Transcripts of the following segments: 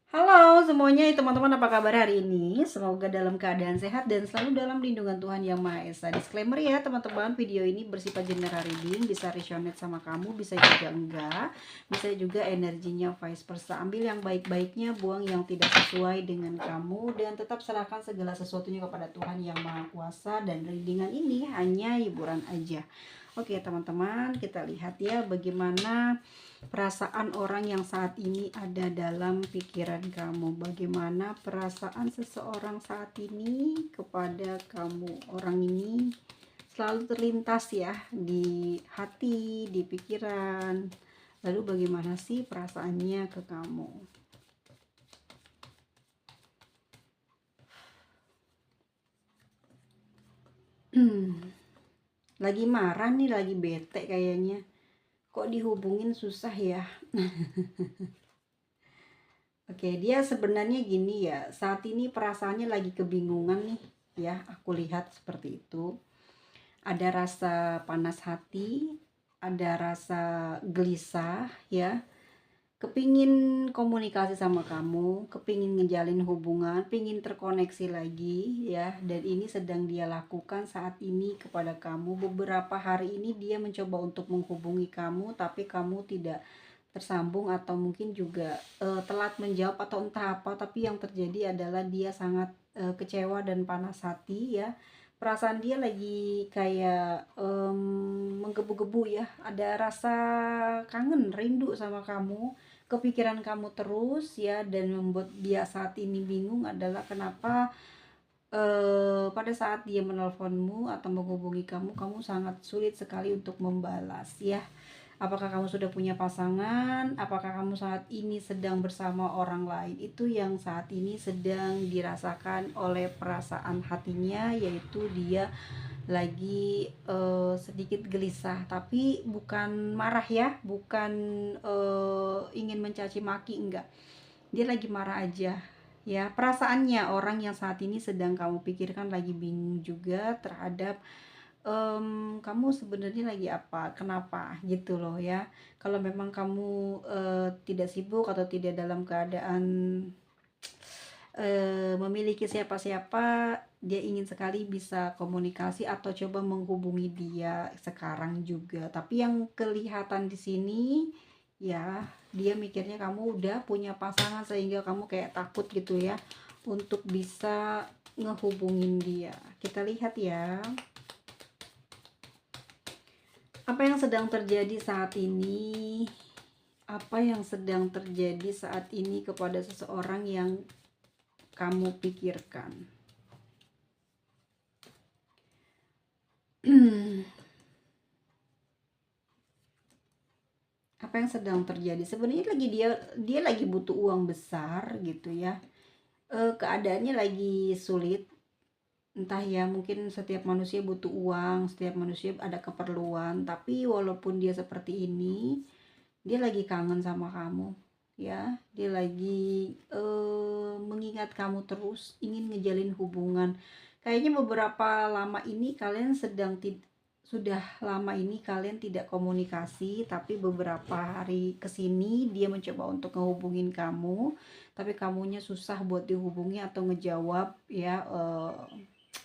Halo semuanya, teman-teman, apa kabar hari ini? Semoga dalam keadaan sehat dan selalu dalam lindungan Tuhan Yang Maha Esa. Disclaimer ya teman-teman, video ini bersifat general reading, bisa resonate sama kamu, bisa juga enggak, bisa juga energinya vice versa. Ambil yang baik-baiknya, buang yang tidak sesuai dengan kamu, dan tetap serahkan segala sesuatunya kepada Tuhan Yang Maha Kuasa. Dan readingan ini hanya hiburan aja. Oke teman-teman, kita lihat ya bagaimana perasaan orang yang saat ini ada dalam pikiran kamu. Bagaimana perasaan seseorang saat ini kepada kamu. Orang ini selalu terlintas ya di hati, di pikiran. Lalu bagaimana sih perasaannya ke kamu? Lagi marah nih, lagi bete kayaknya. Kok dihubungin susah ya? Oke, dia sebenarnya gini ya, saat ini perasaannya lagi kebingungan nih, ya, aku lihat seperti itu. Ada rasa panas hati, ada rasa gelisah, ya. Kepingin komunikasi sama kamu, kepingin ngejalin hubungan, pingin terkoneksi lagi, ya. Dan ini sedang dia lakukan saat ini kepada kamu. Beberapa hari ini dia mencoba untuk menghubungi kamu, tapi kamu tidak tersambung, atau mungkin juga telat menjawab atau entah apa, tapi yang terjadi adalah dia sangat kecewa dan panas hati ya. Perasaan dia lagi kayak menggebu-gebu ya, ada rasa kangen, rindu sama kamu, kepikiran kamu terus ya. Dan membuat dia saat ini bingung adalah kenapa pada saat dia menelponmu atau menghubungi kamu, kamu sangat sulit sekali untuk membalas ya. Apakah kamu sudah punya pasangan? Apakah kamu saat ini sedang bersama orang lain? Itu yang saat ini sedang dirasakan oleh perasaan hatinya, yaitu dia lagi sedikit gelisah, tapi bukan marah ya, bukan ingin mencaci maki, enggak. Dia lagi marah aja ya. Perasaannya orang yang saat ini sedang kamu pikirkan lagi bingung juga terhadap kamu sebenarnya lagi apa, kenapa gitu loh ya. Kalau memang kamu tidak sibuk atau tidak dalam keadaan memiliki siapa-siapa, dia ingin sekali bisa komunikasi atau coba menghubungi dia sekarang juga. Tapi yang kelihatan di sini ya, dia mikirnya kamu udah punya pasangan sehingga kamu kayak takut gitu ya untuk bisa ngehubungin dia. Kita lihat ya. Apa yang sedang terjadi saat ini? Apa yang sedang terjadi saat ini kepada seseorang yang kamu pikirkan? Apa yang sedang terjadi? Sebenarnya lagi dia lagi butuh uang besar gitu ya. Keadaannya lagi sulit. Entah ya, mungkin setiap manusia butuh uang, setiap manusia ada keperluan, tapi walaupun dia seperti ini, dia lagi kangen sama kamu ya. Dia lagi mengingat kamu terus, ingin ngejalin hubungan. Kayaknya beberapa lama ini kalian sudah lama ini kalian tidak komunikasi, tapi beberapa hari kesini dia mencoba untuk ngehubungin kamu, tapi kamunya susah buat dihubungi atau ngejawab ya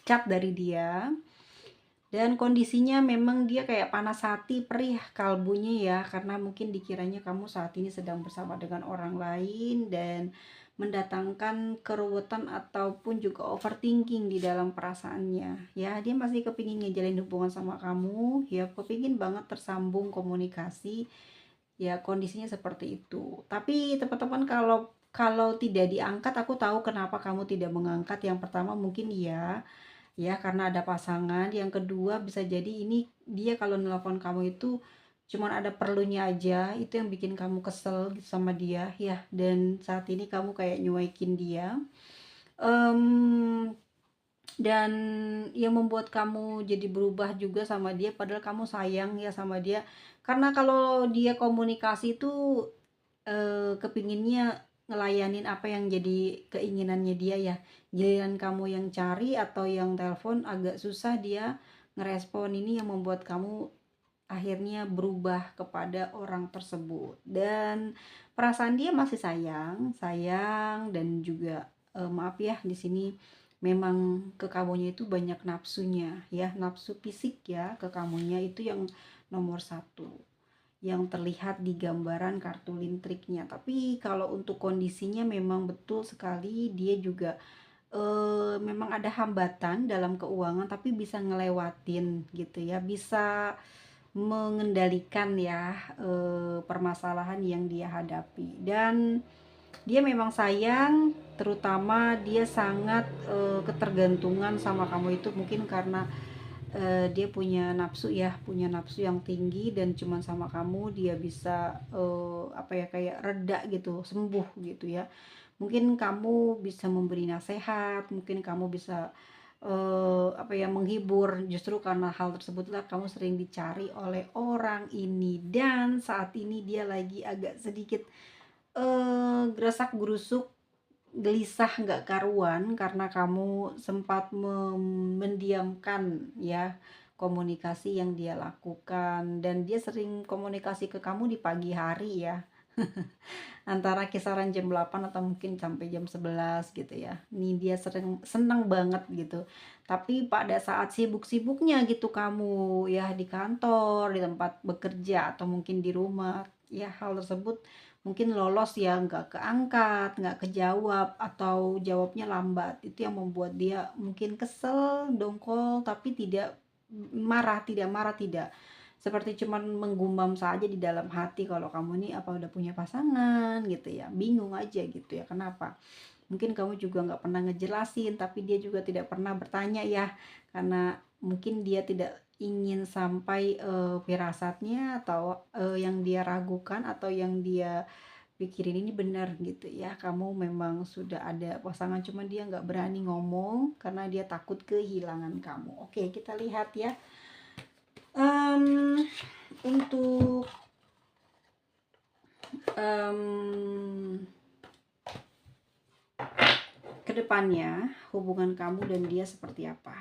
chat dari dia. Dan kondisinya memang dia kayak panas hati, perih kalbunya ya, karena mungkin dikiranya kamu saat ini sedang bersama dengan orang lain dan mendatangkan keruwetan ataupun juga overthinking di dalam perasaannya ya. Dia masih kepingin ngejalin hubungan sama kamu ya, kepingin banget tersambung komunikasi ya. Kondisinya seperti itu. Tapi teman-teman, kalau kalau tidak diangkat, aku tahu kenapa kamu tidak mengangkat. Yang pertama mungkin ya karena ada pasangan. Yang kedua bisa jadi ini dia kalau nelpon kamu itu cuman ada perlunya aja, itu yang bikin kamu kesel gitu sama dia ya. Dan saat ini kamu kayak nyuekin dia, um, dan yang membuat kamu jadi berubah juga sama dia, padahal kamu sayang ya sama dia. Karena kalau dia komunikasi itu kepinginnya ngelayanin apa yang jadi keinginannya dia ya. Giliran kamu yang cari atau yang telepon agak susah dia ngerespon. Ini yang membuat kamu akhirnya berubah kepada orang tersebut. Dan perasaan dia masih sayang, sayang dan juga maaf ya di sini memang ke kamunya itu banyak nafsunya ya, nafsu fisik ya ke kamunya itu yang nomor satu yang terlihat di gambaran kartu lintriknya. Tapi kalau untuk kondisinya memang betul sekali dia juga memang ada hambatan dalam keuangan tapi bisa ngelewatin gitu ya, bisa mengendalikan ya permasalahan yang dia hadapi. Dan dia memang sayang, terutama dia sangat ketergantungan sama kamu itu mungkin karena dia punya nafsu ya, punya nafsu yang tinggi dan cuman sama kamu dia bisa apa ya, kayak reda gitu, sembuh gitu ya. Mungkin kamu bisa memberi nasihat, mungkin kamu bisa apa ya, menghibur. Justru karena hal tersebutlah kamu sering dicari oleh orang ini, dan saat ini dia lagi agak sedikit geresak-gerusuk, gelisah nggak karuan karena kamu sempat mendiamkan ya komunikasi yang dia lakukan, dan dia sering komunikasi ke kamu di pagi hari ya, antara kisaran jam 8 atau mungkin sampai jam 11 gitu ya. Ini dia sering seneng banget gitu. Tapi pada saat sibuk-sibuknya gitu kamu ya di kantor, di tempat bekerja atau mungkin di rumah, ya hal tersebut mungkin lolos ya, nggak keangkat, nggak kejawab, atau jawabnya lambat. Itu yang membuat dia mungkin kesel, dongkol, tapi tidak marah, tidak marah, tidak seperti cuman menggumam saja di dalam hati kalau kamu nih apa udah punya pasangan gitu ya, bingung aja gitu ya, kenapa. Mungkin kamu juga nggak pernah ngejelasin, tapi dia juga tidak pernah bertanya ya, karena mungkin dia tidak ingin sampai firasatnya atau yang dia ragukan atau yang dia pikirin ini benar gitu ya, kamu memang sudah ada pasangan, cuma dia nggak berani ngomong karena dia takut kehilangan kamu. Oke, kita lihat ya. Mmm, untuk, kedepannya hubungan kamu dan dia seperti apa?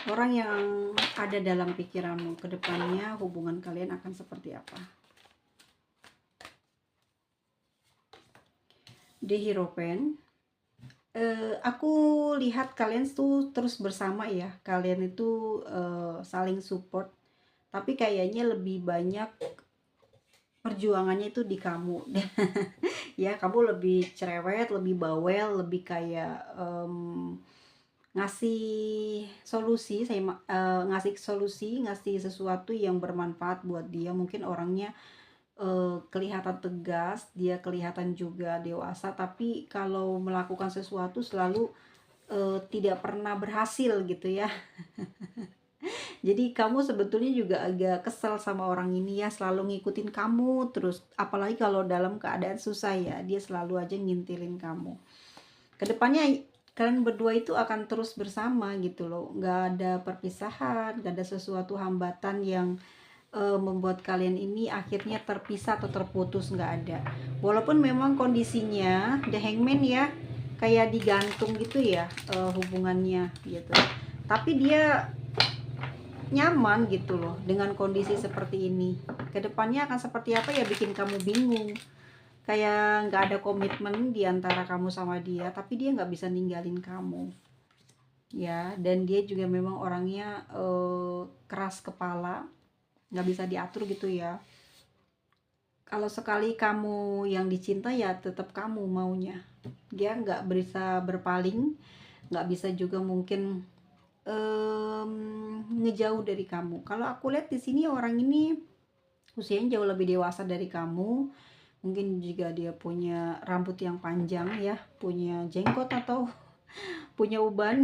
Orang yang ada dalam pikiranmu, kedepannya hubungan kalian akan seperti apa? The Hierophant. Aku lihat kalian tuh terus bersama ya, kalian itu saling support, tapi kayaknya lebih banyak perjuangannya itu di kamu. Ya, kamu lebih cerewet, lebih bawel, lebih kayak ngasih solusi, ngasih solusi, ngasih sesuatu yang bermanfaat buat dia. Mungkin orangnya kelihatan tegas, dia kelihatan juga dewasa, tapi kalau melakukan sesuatu selalu tidak pernah berhasil gitu ya. Jadi kamu sebetulnya juga agak kesel sama orang ini ya, selalu ngikutin kamu terus, apalagi kalau dalam keadaan susah ya, dia selalu aja ngintilin kamu. Kedepannya kalian berdua itu akan terus bersama gitu loh, nggak ada perpisahan, nggak ada sesuatu hambatan yang membuat kalian ini akhirnya terpisah atau terputus, nggak ada. Walaupun memang kondisinya The Hangman ya, kayak digantung gitu ya hubungannya gitu, tapi dia nyaman gitu loh dengan kondisi seperti ini. Kedepannya akan seperti apa ya, bikin kamu bingung, kayak nggak ada komitmen di antara kamu sama dia, tapi dia nggak bisa ninggalin kamu ya. Dan dia juga memang orangnya keras kepala, nggak bisa diatur gitu ya. Kalau sekali kamu yang dicinta ya tetap kamu maunya, dia nggak bisa berpaling, nggak bisa juga mungkin ngejauh dari kamu. Kalau aku lihat di sini orang ini usianya jauh lebih dewasa dari kamu. Mungkin juga dia punya rambut yang panjang ya, punya jenggot atau punya uban.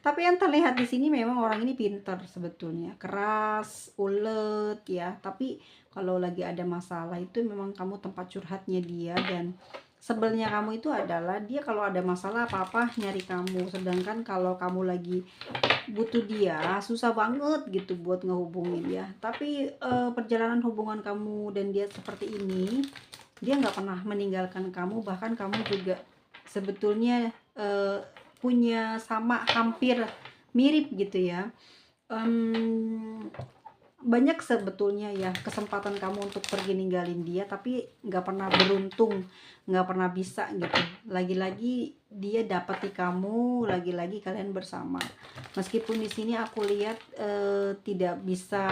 Tapi yang terlihat di sini memang orang ini pintar sebetulnya, keras, ulet ya. Tapi kalau lagi ada masalah itu memang kamu tempat curhatnya dia, dan sebelnya kamu itu adalah dia kalau ada masalah apa-apa nyari kamu, sedangkan kalau kamu lagi butuh dia susah banget gitu buat ngehubungin ya. Tapi perjalanan hubungan kamu dan dia seperti ini, dia nggak pernah meninggalkan kamu, bahkan kamu juga sebetulnya punya sama hampir mirip gitu ya. Mmm, banyak sebetulnya ya kesempatan kamu untuk pergi ninggalin dia, tapi nggak pernah beruntung, nggak pernah bisa gitu. Lagi-lagi dia dapat di kamu, lagi-lagi kalian bersama. Meskipun di sini aku lihat, tidak bisa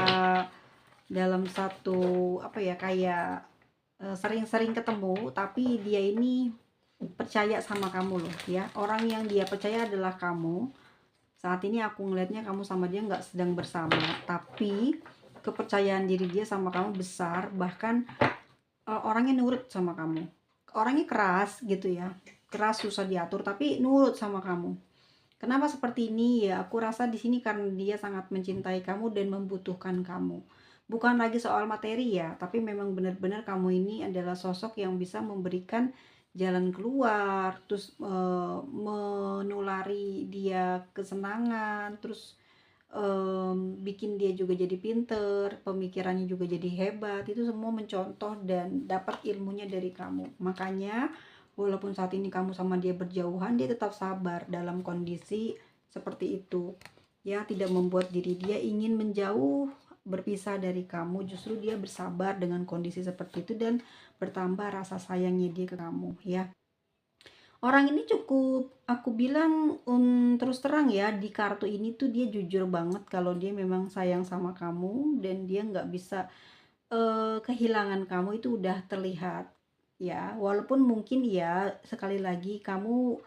dalam satu, apa ya, kayak, sering-sering ketemu, tapi dia ini percaya sama kamu loh ya. Orang yang dia percaya adalah kamu. Saat ini aku ngelihatnya kamu sama dia nggak sedang bersama, tapi kepercayaan diri dia sama kamu besar, bahkan orangnya nurut sama kamu. Orangnya keras gitu ya, keras susah diatur tapi nurut sama kamu. Kenapa seperti ini ya? Aku rasa di sini karena dia sangat mencintai kamu dan membutuhkan kamu. Bukan lagi soal materi ya, tapi memang benar-benar kamu ini adalah sosok yang bisa memberikan jalan keluar, terus menulari dia kesenangan, terus bikin dia juga jadi pinter, pemikirannya juga jadi hebat. Itu semua mencontoh dan dapat ilmunya dari kamu. Makanya walaupun saat ini kamu sama dia berjauhan, dia tetap sabar dalam kondisi seperti itu. Ya, tidak membuat diri dia ingin menjauh, berpisah dari kamu. Justru dia bersabar dengan kondisi seperti itu dan bertambah rasa sayangnya dia ke kamu, ya. Orang ini cukup aku bilang, terus terang ya, di kartu ini tuh dia jujur banget kalau dia memang sayang sama kamu dan dia nggak bisa, kehilangan kamu itu udah terlihat, ya. Walaupun mungkin ya, sekali lagi kamu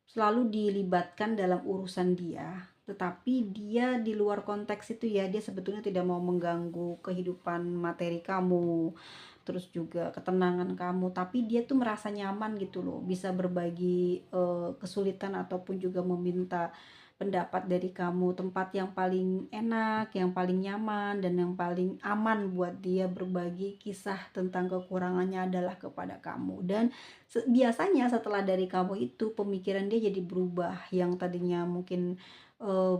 selalu dilibatkan dalam urusan dia, tetapi dia di luar konteks itu ya, dia sebetulnya tidak mau mengganggu kehidupan materi kamu, terus juga ketenangan kamu, tapi dia tuh merasa nyaman gitu loh, bisa berbagi kesulitan ataupun juga meminta pendapat dari kamu, tempat yang paling enak, yang paling nyaman, dan yang paling aman buat dia berbagi kisah tentang kekurangannya adalah kepada kamu. Dan biasanya setelah dari kamu itu pemikiran dia jadi berubah, yang tadinya mungkin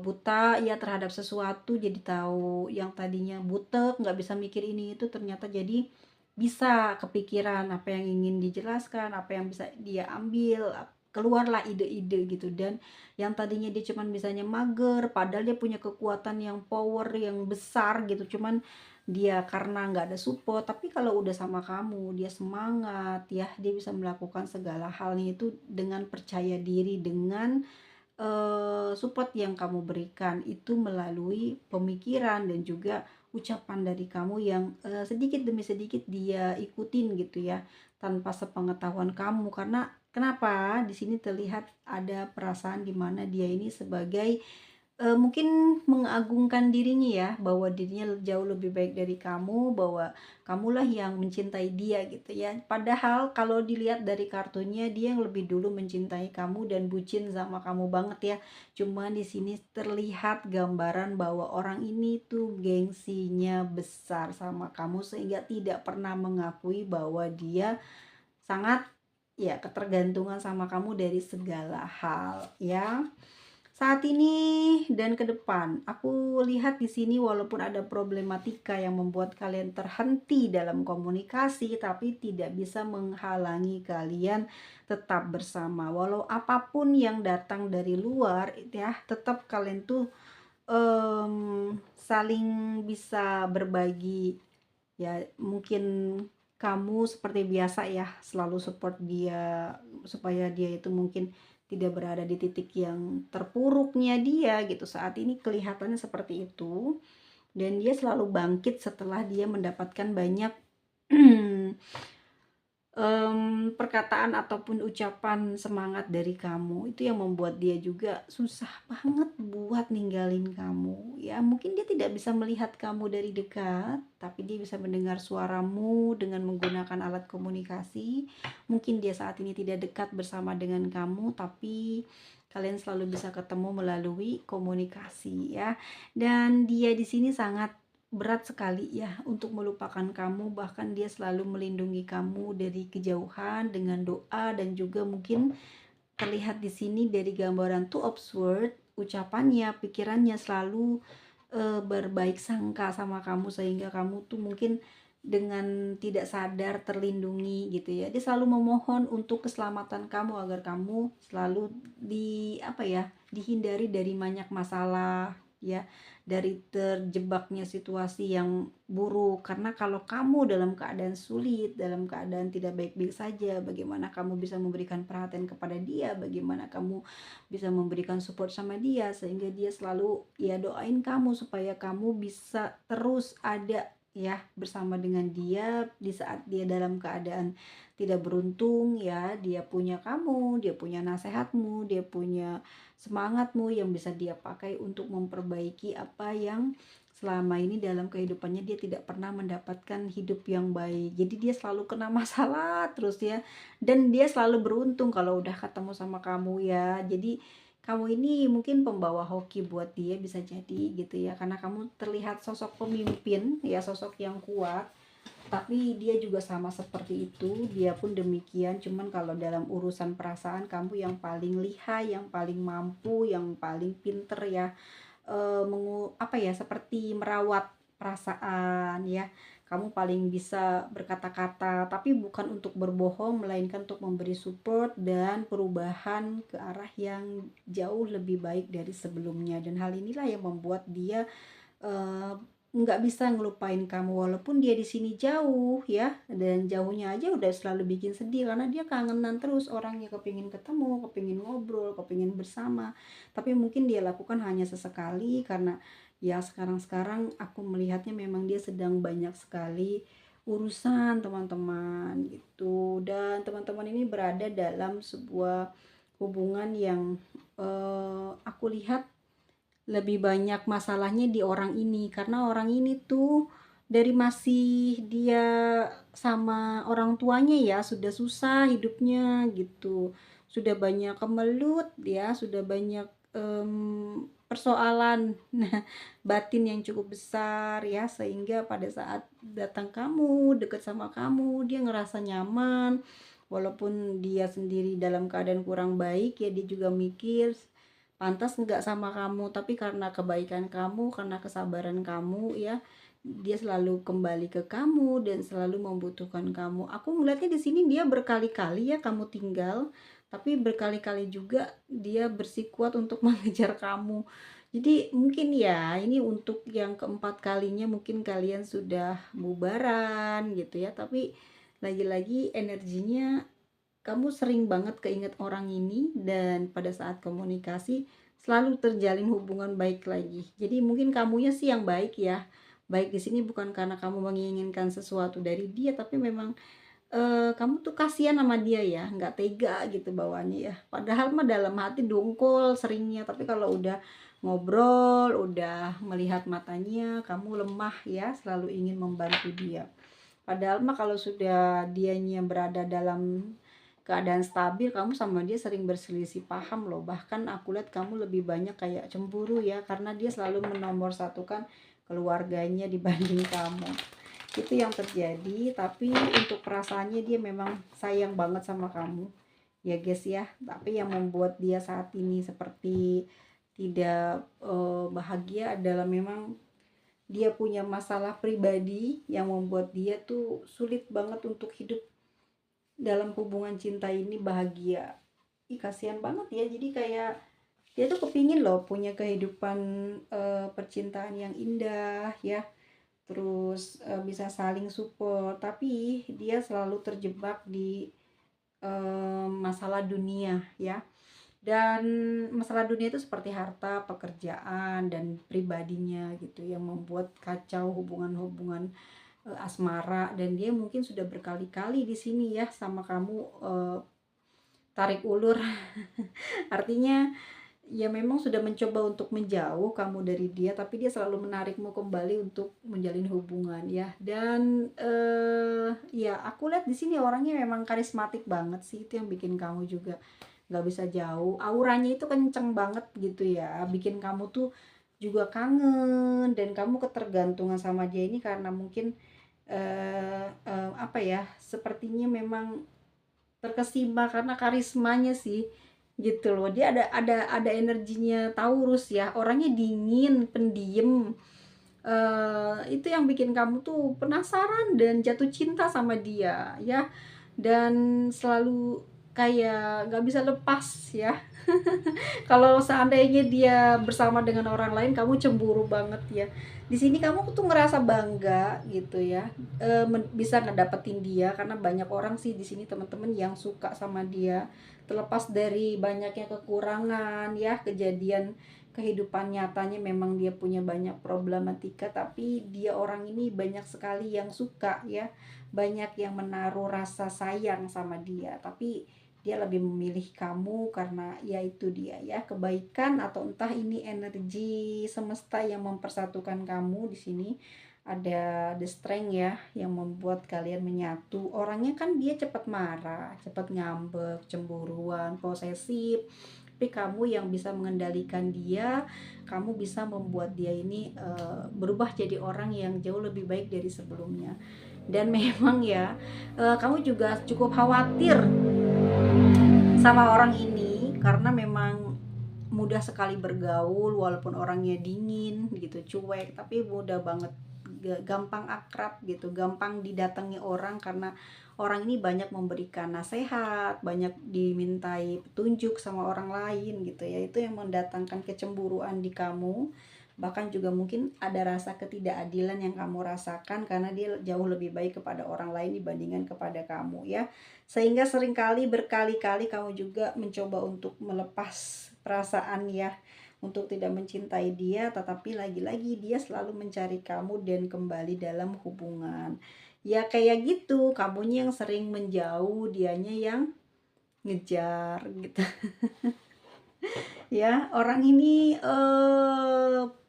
buta ya terhadap sesuatu jadi tahu, yang tadinya butek nggak bisa mikir ini itu ternyata jadi bisa kepikiran apa yang ingin dijelaskan, apa yang bisa dia ambil, keluarlah ide-ide gitu. Dan yang tadinya dia cuman bisanya mager, padahal dia punya kekuatan yang power yang besar gitu, cuman dia karena nggak ada support. Tapi kalau udah sama kamu, dia semangat ya, dia bisa melakukan segala halnya itu dengan percaya diri, dengan support yang kamu berikan itu melalui pemikiran dan juga ucapan dari kamu yang sedikit demi sedikit dia ikutin gitu ya, tanpa sepengetahuan kamu. Karena kenapa di sini terlihat ada perasaan di mana dia ini sebagai mungkin mengagungkan dirinya ya, bahwa dirinya jauh lebih baik dari kamu, bahwa kamulah yang mencintai dia gitu ya. Padahal kalau dilihat dari kartunya, dia yang lebih dulu mencintai kamu dan bucin sama kamu banget ya. Cuman di sini terlihat gambaran bahwa orang ini tuh gengsinya besar sama kamu sehingga tidak pernah mengakui bahwa dia sangat ya ketergantungan sama kamu dari segala hal ya. Saat ini dan ke depan, aku lihat di sini walaupun ada problematika yang membuat kalian terhenti dalam komunikasi, tapi tidak bisa menghalangi kalian tetap bersama. Walau apapun yang datang dari luar, ya tetap kalian tuh saling bisa berbagi. Ya mungkin kamu seperti biasa ya selalu support dia supaya dia itu mungkin tidak berada di titik yang terpuruknya dia gitu. Saat ini kelihatannya seperti itu, dan dia selalu bangkit setelah dia mendapatkan banyak perkataan ataupun ucapan semangat dari kamu. Itu yang membuat dia juga susah banget buat ninggalin kamu. Ya mungkin dia tidak bisa melihat kamu dari dekat, tapi dia bisa mendengar suaramu dengan menggunakan alat komunikasi. Mungkin dia saat ini tidak dekat bersama dengan kamu, tapi kalian selalu bisa ketemu melalui komunikasi ya. Dan dia di sini sangat berat sekali ya untuk melupakan kamu, bahkan dia selalu melindungi kamu dari kejauhan dengan doa. Dan juga mungkin terlihat di sini dari gambaran Two of Swords, ucapannya, pikirannya selalu berbaik sangka sama kamu, sehingga kamu tuh mungkin dengan tidak sadar terlindungi gitu ya. Dia selalu memohon untuk keselamatan kamu agar kamu selalu dihindari dari banyak masalah ya. dari terjebaknya situasi yang buruk. Karena kalau kamu dalam keadaan sulit, dalam keadaan tidak baik-baik saja, bagaimana kamu bisa memberikan perhatian kepada dia, bagaimana kamu bisa memberikan support sama dia, sehingga dia selalu ya doain kamu supaya kamu bisa terus ada ya bersama dengan dia di saat dia dalam keadaan tidak beruntung ya. Dia punya kamu, dia punya nasehatmu, dia punya semangatmu yang bisa dia pakai untuk memperbaiki apa yang selama ini dalam kehidupannya dia tidak pernah mendapatkan hidup yang baik. Jadi dia selalu kena masalah terus ya, dan dia selalu beruntung kalau udah ketemu sama kamu ya. Jadi kamu ini mungkin pembawa hoki buat dia, bisa jadi gitu ya, karena kamu terlihat sosok pemimpin ya, sosok yang kuat. Tapi dia juga sama seperti itu, dia pun demikian. Cuman kalau dalam urusan perasaan, kamu yang paling lihai, yang paling mampu, yang paling pinter ya, apa ya, seperti merawat perasaan ya. Kamu paling bisa berkata-kata, tapi bukan untuk berbohong, melainkan untuk memberi support dan perubahan ke arah yang jauh lebih baik dari sebelumnya. Dan hal inilah yang membuat dia eh, nggak bisa ngelupain kamu walaupun dia di sini jauh ya, dan jauhnya aja udah selalu bikin sedih karena dia kangenan terus orangnya, kepingin ketemu, kepingin ngobrol, kepingin bersama. Tapi mungkin dia lakukan hanya sesekali karena ya sekarang-sekarang aku melihatnya memang dia sedang banyak sekali urusan teman-teman gitu. Dan teman-teman ini berada dalam sebuah hubungan yang aku lihat lebih banyak masalahnya di orang ini, karena orang ini tuh dari masih dia sama orang tuanya ya sudah susah hidupnya gitu, sudah banyak kemelut ya, sudah banyak persoalan nah batin yang cukup besar ya, sehingga pada saat datang kamu, deket sama kamu, dia ngerasa nyaman. Walaupun dia sendiri dalam keadaan kurang baik ya, dia juga mikir pantas nggak sama kamu, tapi karena kebaikan kamu, karena kesabaran kamu ya, dia selalu kembali ke kamu dan selalu membutuhkan kamu. Aku melihatnya di sini dia berkali-kali ya kamu tinggal, tapi berkali-kali juga dia bersikuat untuk mengejar kamu. Jadi mungkin ya ini untuk yang keempat kalinya mungkin kalian sudah bubaran gitu ya, tapi lagi-lagi energinya kamu sering banget keinget orang ini, dan pada saat komunikasi selalu terjalin hubungan baik lagi. Jadi mungkin kamunya sih yang baik ya. Baik di sini bukan karena kamu menginginkan sesuatu dari dia, tapi memang kamu tuh kasihan sama dia ya, nggak tega gitu bawaannya ya. Padahal mah dalam hati dongkol seringnya, tapi kalau udah ngobrol, udah melihat matanya, kamu lemah ya, selalu ingin membantu dia. Padahal mah kalau sudah dianya berada dalam keadaan stabil, kamu sama dia sering berselisih paham loh. Bahkan aku lihat kamu lebih banyak kayak cemburu ya, karena dia selalu menomorsatukan keluarganya dibanding kamu. Itu yang terjadi, tapi untuk perasaannya dia memang sayang banget sama kamu ya guys ya. Tapi yang membuat dia saat ini seperti tidak bahagia adalah memang dia punya masalah pribadi yang membuat dia tuh sulit banget untuk hidup dalam hubungan cinta ini bahagia. Ih kasihan banget ya, jadi kayak dia tuh kepingin loh punya kehidupan percintaan yang indah ya, terus bisa saling support, tapi dia selalu terjebak di masalah dunia ya. Dan masalah dunia itu seperti harta, pekerjaan, dan pribadinya gitu yang membuat kacau hubungan-hubungan asmara. Dan dia mungkin sudah berkali-kali di sini ya sama kamu tarik ulur. Artinya ya memang sudah mencoba untuk menjauh kamu dari dia, tapi dia selalu menarikmu kembali untuk menjalin hubungan ya. Dan ya aku lihat di sini orangnya memang karismatik banget sih, itu yang bikin kamu juga nggak bisa jauh. Auranya itu kenceng banget gitu ya, bikin kamu tuh juga kangen, dan kamu ketergantungan sama dia ini karena mungkin apa ya, sepertinya memang terkesima karena karismanya sih gitu loh. Dia ada energinya Taurus ya, orangnya dingin, pendiam. Itu yang bikin kamu tuh penasaran dan jatuh cinta sama dia ya, dan selalu kayak nggak bisa lepas ya. Kalau seandainya dia bersama dengan orang lain, kamu cemburu banget ya. Di sini kamu tuh ngerasa bangga gitu ya, bisa ngedapetin dia karena banyak orang sih di sini teman-teman yang suka sama dia. Terlepas dari banyaknya kekurangan ya, kejadian kehidupan nyatanya memang dia punya banyak problematika, tapi dia orang ini banyak sekali yang suka ya, banyak yang menaruh rasa sayang sama dia. Tapi dia lebih memilih kamu karena ya itu dia ya, kebaikan atau entah ini energi semesta yang mempersatukan kamu. Di sini ada the strength ya yang membuat kalian menyatu. Orangnya kan dia cepat marah, cepat ngambek, cemburuan, posesif, tapi kamu yang bisa mengendalikan dia. Kamu bisa membuat dia ini berubah jadi orang yang jauh lebih baik dari sebelumnya. Dan memang ya, kamu juga cukup khawatir sama orang ini karena memang mudah sekali bergaul walaupun orangnya dingin gitu, cuek, tapi mudah banget gampang akrab gitu, gampang didatangi orang karena orang ini banyak memberikan nasihat, banyak dimintai petunjuk sama orang lain gitu ya. Itu yang mendatangkan kecemburuan di kamu. Bahkan juga mungkin ada rasa ketidakadilan yang kamu rasakan karena dia jauh lebih baik kepada orang lain dibandingkan kepada kamu ya. Sehingga seringkali berkali-kali kamu juga mencoba untuk melepas perasaan ya, untuk tidak mencintai dia, tetapi lagi-lagi dia selalu mencari kamu dan kembali dalam hubungan. Ya kayak gitu, kamunya yang sering menjauh, dianya yang ngejar gitu. Ya, orang ini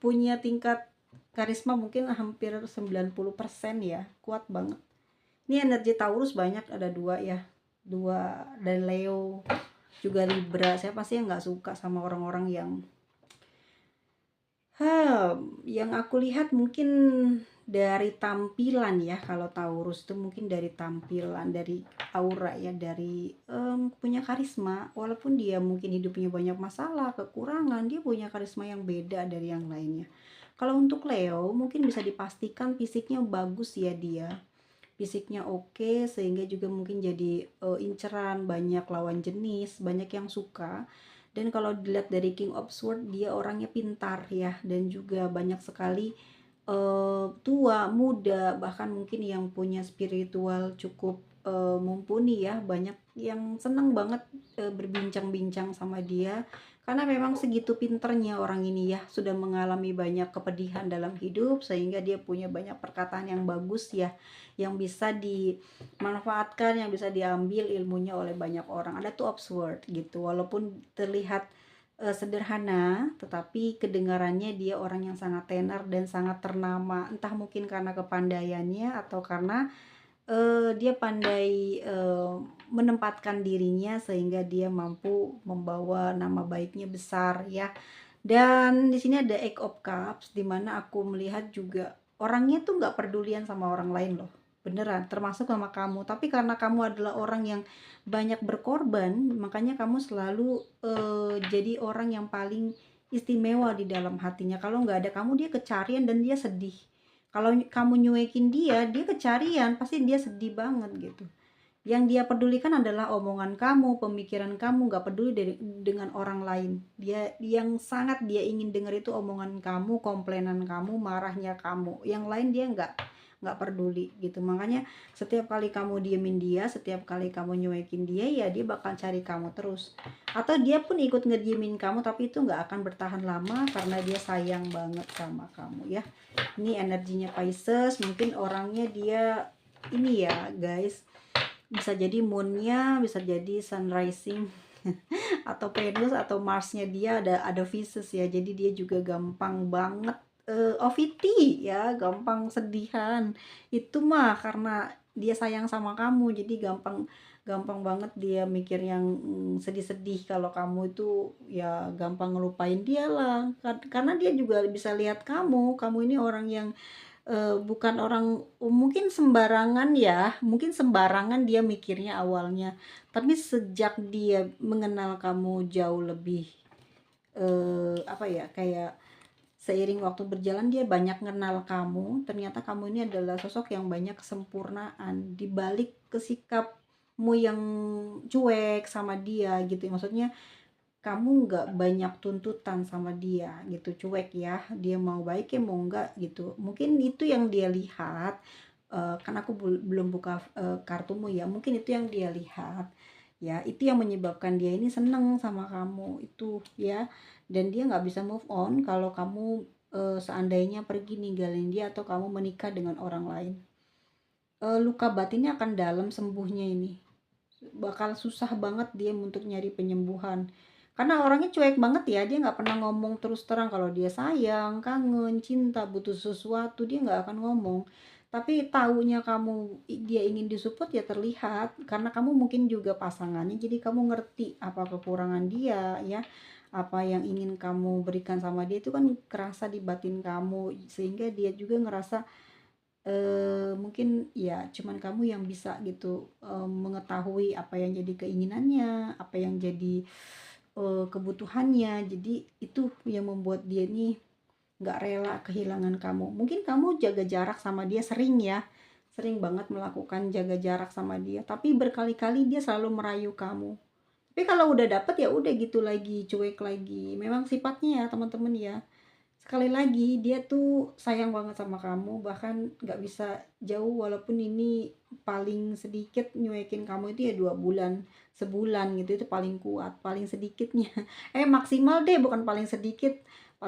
punya tingkat karisma mungkin hampir 90% ya, kuat banget. Ini energi Taurus banyak, ada dua ya, dua, dan Leo juga Libra. Saya pasti nggak suka sama orang-orang yang aku lihat mungkin dari tampilan ya. Kalau Taurus itu mungkin dari tampilan, dari aura ya, dari punya karisma. Walaupun dia mungkin hidupnya banyak masalah, kekurangan, dia punya karisma yang beda dari yang lainnya. Kalau untuk Leo mungkin bisa dipastikan fisiknya bagus ya dia. Fisiknya oke, sehingga juga mungkin jadi inceran banyak lawan jenis, banyak yang suka. Dan kalau dilihat dari King of Swords, dia orangnya pintar ya, dan juga banyak sekali tua, muda, bahkan mungkin yang punya spiritual cukup mumpuni ya. Banyak yang senang banget berbincang-bincang sama dia karena memang segitu pinternya orang ini ya, sudah mengalami banyak kepedihan dalam hidup sehingga dia punya banyak perkataan yang bagus ya, yang bisa dimanfaatkan, yang bisa diambil ilmunya oleh banyak orang. Ada two of swords gitu, walaupun terlihat sederhana, tetapi kedengarannya dia orang yang sangat tenar dan sangat ternama. Entah mungkin karena kepandaiannya atau karena dia pandai menempatkan dirinya sehingga dia mampu membawa nama baiknya besar ya. Dan di sini ada Eight of Cups, dimana aku melihat juga orangnya tuh nggak pedulian sama orang lain loh, beneran, termasuk sama kamu. Tapi karena kamu adalah orang yang banyak berkorban, makanya kamu selalu jadi orang yang paling istimewa di dalam hatinya. Kalau nggak ada kamu, dia kecarian dan dia sedih. Kalau kamu nyuekin dia, dia kecarian, pasti dia sedih banget gitu. Yang dia pedulikan adalah omongan kamu, pemikiran kamu, nggak peduli dengan orang lain. Dia yang sangat dia ingin dengar itu omongan kamu, komplainan kamu, marahnya kamu. Yang lain dia nggak peduli gitu. Makanya setiap kali kamu diemin dia, setiap kali kamu nyuekin dia, ya dia bakal cari kamu terus. Atau dia pun ikut ngediemin kamu, tapi itu nggak akan bertahan lama karena dia sayang banget sama kamu ya. Ini energinya Pisces, mungkin orangnya dia ini ya guys, bisa jadi moonnya, bisa jadi sun rising atau Venus atau Marsnya dia ada Pisces ya, jadi dia juga gampang banget OVT ya, gampang sedihan. Itu mah karena dia sayang sama kamu, jadi gampang gampang banget dia mikir yang sedih-sedih. Kalau kamu itu ya gampang ngelupain dia lah, karena dia juga bisa lihat kamu ini orang yang bukan orang mungkin sembarangan ya, mungkin sembarangan dia mikirnya awalnya, tapi sejak dia mengenal kamu jauh lebih apa ya, kayak seiring waktu berjalan dia banyak kenal kamu, ternyata kamu ini adalah sosok yang banyak kesempurnaan di balik kesikap kamu yang cuek sama dia gitu. Maksudnya kamu nggak banyak tuntutan sama dia gitu, cuek ya, dia mau baik ya mau enggak gitu. Mungkin itu yang dia lihat, kan aku belum buka kartumu ya, mungkin itu yang dia lihat ya, itu yang menyebabkan dia ini seneng sama kamu itu ya. Dan dia nggak bisa move on kalau kamu seandainya pergi ninggalin dia atau kamu menikah dengan orang lain. Luka batinnya akan dalam sembuhnya ini, bakal susah banget dia untuk nyari penyembuhan. Karena orangnya cuek banget ya, dia nggak pernah ngomong terus terang kalau dia sayang, kangen, cinta, butuh sesuatu, dia nggak akan ngomong. Tapi taunya kamu dia ingin disupport ya terlihat, karena kamu mungkin juga pasangannya, jadi kamu ngerti apa kekurangan dia ya, apa yang ingin kamu berikan sama dia itu kan kerasa di batin kamu, sehingga dia juga ngerasa mungkin ya cuman kamu yang bisa gitu, mengetahui apa yang jadi keinginannya, apa yang jadi, kebutuhannya. Jadi itu yang membuat dia nih nggak rela kehilangan kamu. Mungkin kamu jaga jarak sama dia sering ya, sering banget melakukan jaga jarak sama dia, tapi berkali-kali dia selalu merayu kamu. Tapi kalau udah dapet ya udah gitu lagi, cuek lagi. Memang sifatnya ya teman-teman ya. Sekali lagi dia tuh sayang banget sama kamu, bahkan nggak bisa jauh, walaupun ini paling sedikit nyuekin kamu itu ya 2 bulan, sebulan gitu, itu paling kuat, paling sedikitnya. Maksimal deh, bukan paling sedikit 2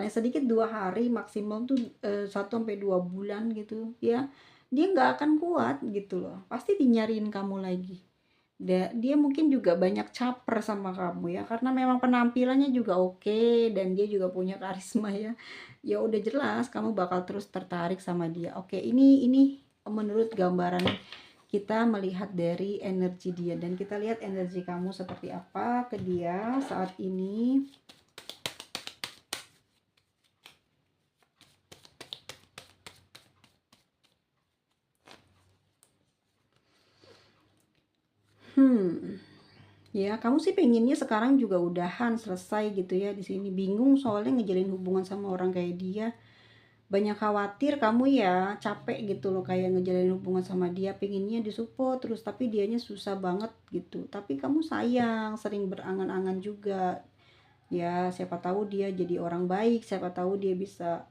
hari, maksimal tuh 1 sampai 2 bulan gitu ya. Dia nggak akan kuat gitu loh, pasti dinyariin kamu lagi. Dia mungkin juga banyak caper sama kamu ya, karena memang penampilannya juga oke dan dia juga punya karisma ya. Ya udah jelas kamu bakal terus tertarik sama dia. Oke, ini menurut gambaran kita melihat dari energi dia, dan kita lihat energi kamu seperti apa ke dia saat ini. Ya, kamu sih pengennya sekarang juga udahan, selesai gitu ya di sini. Bingung soalnya ngejalin hubungan sama orang kayak dia. Banyak khawatir kamu ya, capek gitu loh kayak ngejalin hubungan sama dia, pengennya disupport terus tapi dianya susah banget gitu. Tapi kamu sayang, sering berangan-angan juga. Ya, siapa tahu dia jadi orang baik, siapa tahu dia bisa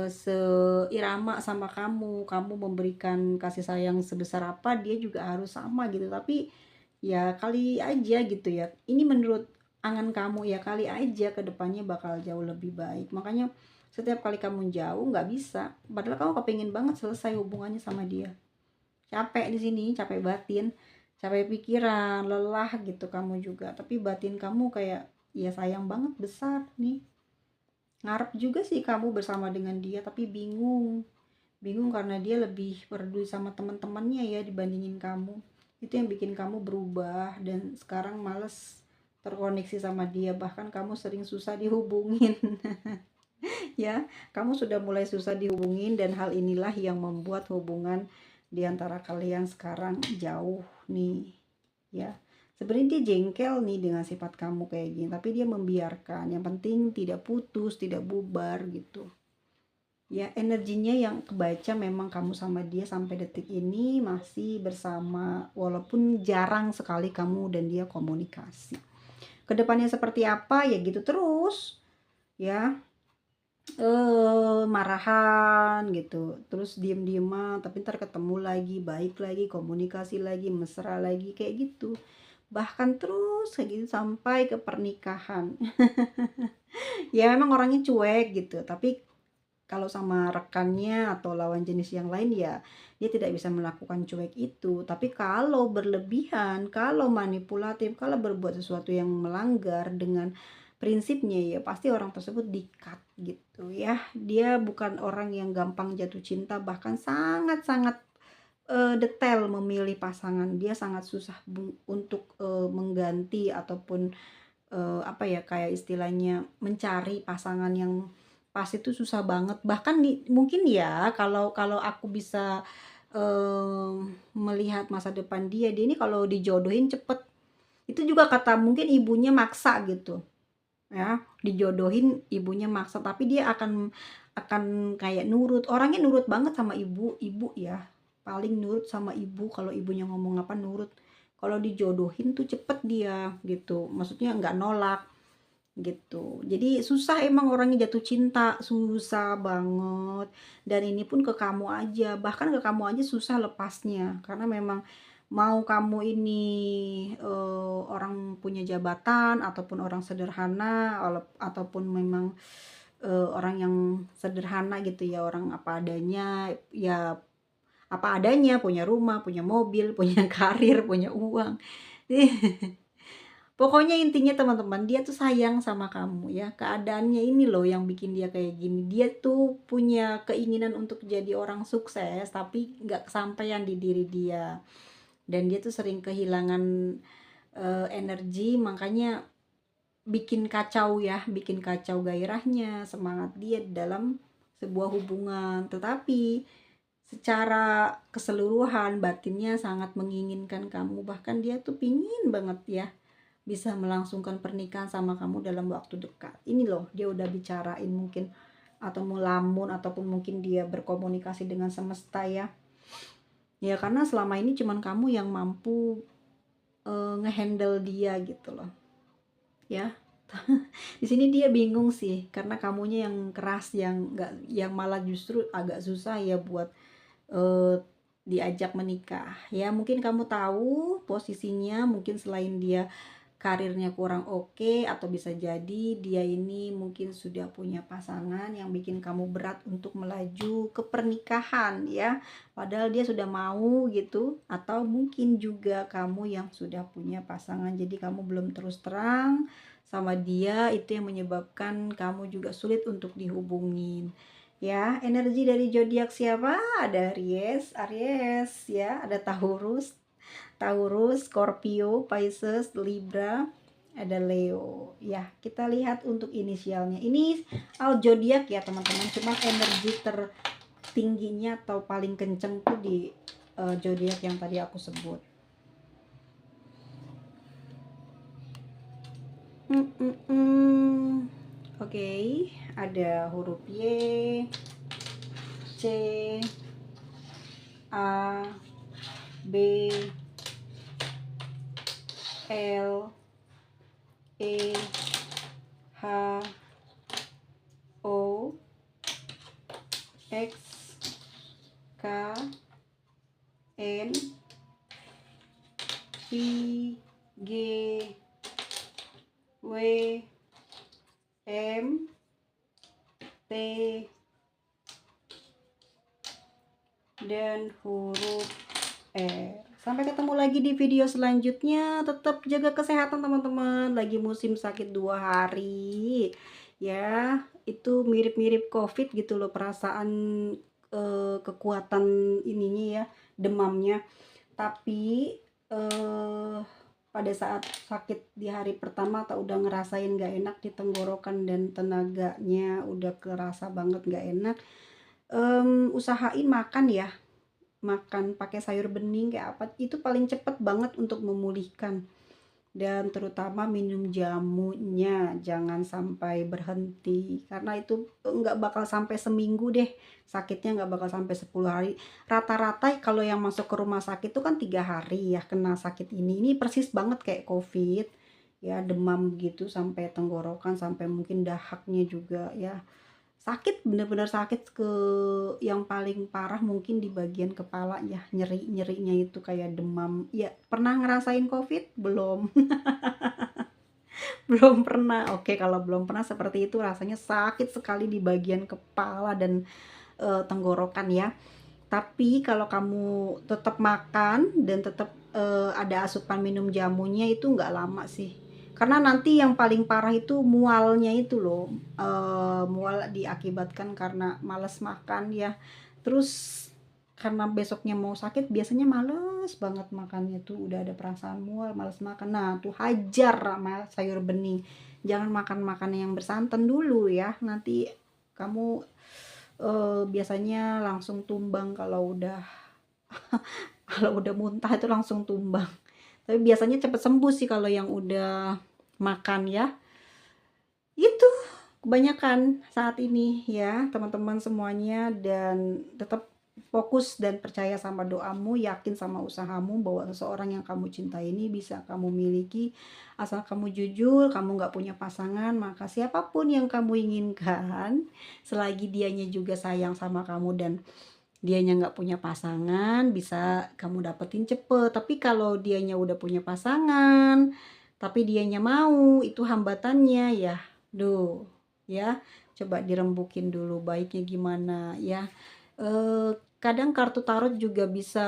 seirama sama kamu memberikan kasih sayang sebesar apa dia juga harus sama gitu. Tapi ya kali aja gitu ya, ini menurut angan kamu ya, kali aja ke depannya bakal jauh lebih baik. Makanya setiap kali kamu jauh nggak bisa, padahal kamu kepingin banget selesai hubungannya sama dia. Capek di sini, capek batin, capek pikiran, lelah gitu kamu juga, tapi batin kamu kayak ya sayang banget besar nih. Ngarep juga sih kamu bersama dengan dia, tapi bingung. Bingung karena dia lebih peduli sama teman-temannya ya dibandingin kamu. Itu yang bikin kamu berubah dan sekarang males terkoneksi sama dia. Bahkan kamu sering susah dihubungin. Ya, kamu sudah mulai susah dihubungin, dan hal inilah yang membuat hubungan di antara kalian sekarang jauh nih. Ya, sebenarnya dia jengkel nih dengan sifat kamu kayak gini, tapi dia membiarkan. Yang penting tidak putus, tidak bubar gitu. Ya, energinya yang kebaca memang kamu sama dia sampai detik ini masih bersama, walaupun jarang sekali kamu dan dia komunikasi. Kedepannya seperti apa ya gitu terus ya, marahan gitu, terus diem-dieman, tapi ntar ketemu lagi, baik lagi, komunikasi lagi, mesra lagi, kayak gitu. Bahkan terus kayak gitu sampai ke pernikahan. Ya memang orangnya cuek gitu, tapi kalau sama rekannya atau lawan jenis yang lain ya dia tidak bisa melakukan cuek itu. Tapi kalau berlebihan, kalau manipulatif, kalau berbuat sesuatu yang melanggar dengan prinsipnya ya pasti orang tersebut di-cut gitu ya. Dia bukan orang yang gampang jatuh cinta, bahkan sangat-sangat detail memilih pasangan. Dia sangat susah untuk mengganti ataupun apa ya, kayak istilahnya mencari pasangan yang pas itu susah banget. Bahkan mungkin ya kalau kalau aku bisa melihat masa depan dia ini kalau dijodohin cepet. Itu juga kata mungkin ibunya maksa gitu ya, dijodohin ibunya maksa, tapi dia akan kayak nurut. Orangnya nurut banget sama ibu ya. paling nurut sama ibu, kalau ibunya ngomong apa nurut. Kalau dijodohin tuh cepet dia gitu, maksudnya nggak nolak gitu. Jadi susah emang orangnya jatuh cinta, susah banget. Dan ini pun ke kamu aja, bahkan ke kamu aja susah lepasnya. Karena memang mau kamu ini orang punya jabatan ataupun orang sederhana, ataupun memang orang yang sederhana gitu ya, orang apa adanya, ya apa adanya, punya rumah, punya mobil, punya karir, punya uang. Pokoknya intinya teman-teman, dia tuh sayang sama kamu ya. Keadaannya ini loh yang bikin dia kayak gini. Dia tuh punya keinginan untuk jadi orang sukses, tapi nggak kesampaian di diri dia. Dan dia tuh sering kehilangan energi, makanya bikin kacau ya, bikin kacau gairahnya, semangat dia dalam sebuah hubungan. Tetapi secara keseluruhan batinnya sangat menginginkan kamu, bahkan dia tuh pingin banget ya bisa melangsungkan pernikahan sama kamu dalam waktu dekat. Ini loh, dia udah bicarain mungkin, atau melamun, ataupun mungkin dia berkomunikasi dengan semesta ya. Ya karena selama ini cuman kamu yang mampu ngehandle dia gitu loh. Ya. Di sini dia bingung sih, karena kamunya yang keras, yang enggak, yang malah justru agak susah ya buat eh, diajak menikah. Ya mungkin kamu tahu posisinya, mungkin selain dia karirnya kurang oke, atau bisa jadi dia ini mungkin sudah punya pasangan yang bikin kamu berat untuk melaju ke pernikahan ya, padahal dia sudah mau gitu. Atau mungkin juga kamu yang sudah punya pasangan, jadi kamu belum terus terang sama dia, itu yang menyebabkan kamu juga sulit untuk dihubungin ya. Energi dari zodiak siapa? Ada Aries ya, ada Taurus, Scorpio, Pisces, Libra, ada Leo. Ya, kita lihat untuk inisialnya. Ini zodiak ya teman-teman, cuman energi tertingginya atau paling kenceng tuh di zodiak yang tadi aku sebut. Oke, ada huruf Y, C, A, B, L, E, H, O, X, K, N, I, G, W, M, T, dan huruf R. Sampai ketemu lagi di video selanjutnya. Tetap jaga kesehatan teman-teman. Lagi musim sakit 2 hari. Ya, itu mirip-mirip COVID gitu loh, perasaan kekuatan ininya ya, demamnya. Tapi pada saat sakit di hari pertama atau udah ngerasain gak enak di tenggorokan dan tenaganya udah kerasa banget gak enak, usahain makan ya, makan pakai sayur bening kayak apa, itu paling cepet banget untuk memulihkan. Dan terutama minum jamunya jangan sampai berhenti, karena itu nggak bakal sampai seminggu deh, sakitnya nggak bakal sampai 10 hari. Rata-rata kalau yang masuk ke rumah sakit itu kan 3 hari ya kena sakit ini persis banget kayak COVID ya, demam gitu sampai tenggorokan, sampai mungkin dahaknya juga ya. Sakit, bener-bener sakit, ke yang paling parah mungkin di bagian kepala ya, nyerinya itu kayak demam. Ya, pernah ngerasain COVID? Belum. Belum pernah. Oke, kalau belum pernah seperti itu rasanya sakit sekali di bagian kepala dan tenggorokan ya. Tapi kalau kamu tetap makan dan tetap ada asupan minum jamunya, itu nggak lama sih. Karena nanti yang paling parah itu mualnya itu loh. Mual diakibatkan karena males makan ya. Terus karena besoknya mau sakit biasanya males banget makannya tuh, udah ada perasaan mual, males makan. Nah, tuh hajar sama sayur bening. Jangan makan makanan yang bersantan dulu ya. Nanti kamu biasanya langsung tumbang kalau udah kalau udah muntah itu langsung tumbang. Tapi biasanya cepet sembuh sih kalau yang udah makan ya. Itu kebanyakan saat ini ya teman-teman semuanya. Dan tetap fokus dan percaya sama doamu, yakin sama usahamu bahwa seseorang yang kamu cintai ini bisa kamu miliki. Asal kamu jujur, kamu nggak punya pasangan, maka siapapun yang kamu inginkan, selagi dianya juga sayang sama kamu dan dianya nggak punya pasangan, bisa kamu dapetin cepet. Tapi kalau dianya udah punya pasangan, tapi dianya mau, itu hambatannya ya. Duh, ya. Coba dirembukin dulu baiknya gimana ya. Kadang kartu tarot juga bisa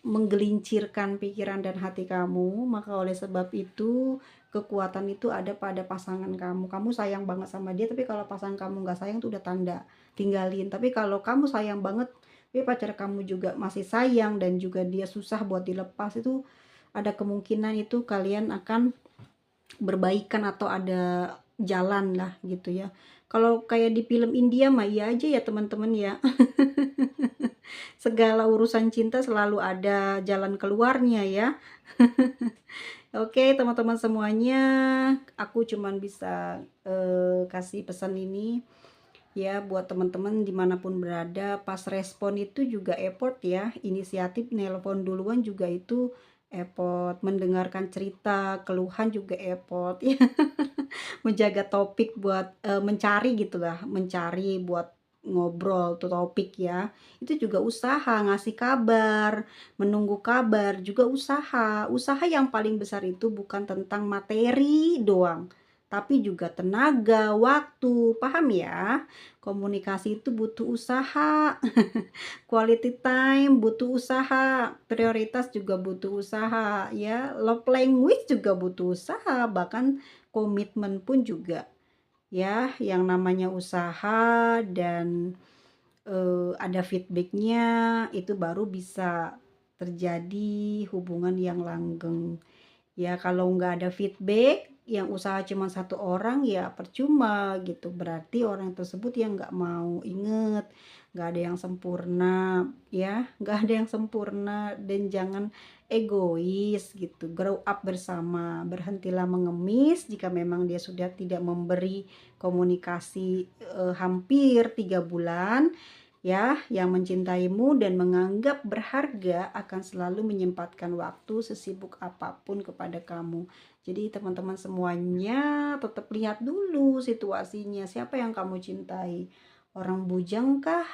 menggelincirkan pikiran dan hati kamu, maka oleh sebab itu kekuatan itu ada pada pasangan kamu. Kamu sayang banget sama dia, tapi kalau pasangan kamu nggak sayang itu udah tanda tinggalin. Tapi kalau kamu sayang banget, tapi pacar kamu juga masih sayang dan juga dia susah buat dilepas, itu ada kemungkinan itu kalian akan berbaikan atau ada jalan lah gitu ya. Kalau kayak di film India mah iya aja ya teman-teman ya. Segala urusan cinta selalu ada jalan keluarnya ya. Oke teman-teman semuanya, aku cuman bisa kasih pesan ini ya buat teman-teman dimanapun berada. Pas respon itu juga effort ya, inisiatif nelpon duluan juga itu effort, mendengarkan cerita keluhan juga effort ya. Menjaga topik buat mencari gitu lah, mencari buat ngobrol tuh topik ya, itu juga usaha, ngasih kabar, menunggu kabar juga usaha yang paling besar itu bukan tentang materi doang, tapi juga tenaga, waktu, paham ya? Komunikasi itu butuh usaha. Quality time butuh usaha, prioritas juga butuh usaha ya, love language juga butuh usaha, bahkan komitmen pun juga ya, yang namanya usaha dan ada feedbacknya itu baru bisa terjadi hubungan yang langgeng. Ya kalau nggak ada feedback, yang usaha cuma satu orang ya percuma gitu. Berarti orang tersebut yang nggak mau. Inget, nggak ada yang sempurna ya, nggak ada yang sempurna dan jangan egois gitu. Grow up bersama, berhentilah mengemis jika memang dia sudah tidak memberi komunikasi hampir 3 bulan. Ya, yang mencintaimu dan menganggap berharga akan selalu menyempatkan waktu sesibuk apapun kepada kamu. Jadi teman-teman semuanya tetap lihat dulu situasinya, siapa yang kamu cintai. Orang bujang kah?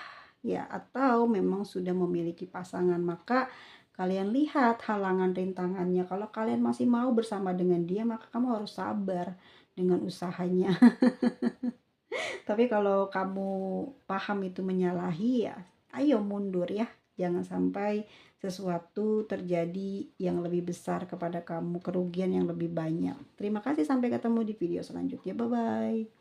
Ya, atau memang sudah memiliki pasangan. Maka kalian lihat halangan rintangannya. Kalau kalian masih mau bersama dengan dia, maka kamu harus sabar dengan usahanya. Tapi kalau kamu paham itu menyalahi ya, ayo mundur ya. Jangan sampai sesuatu terjadi yang lebih besar kepada kamu, kerugian yang lebih banyak. Terima kasih, sampai ketemu di video selanjutnya. Bye-bye.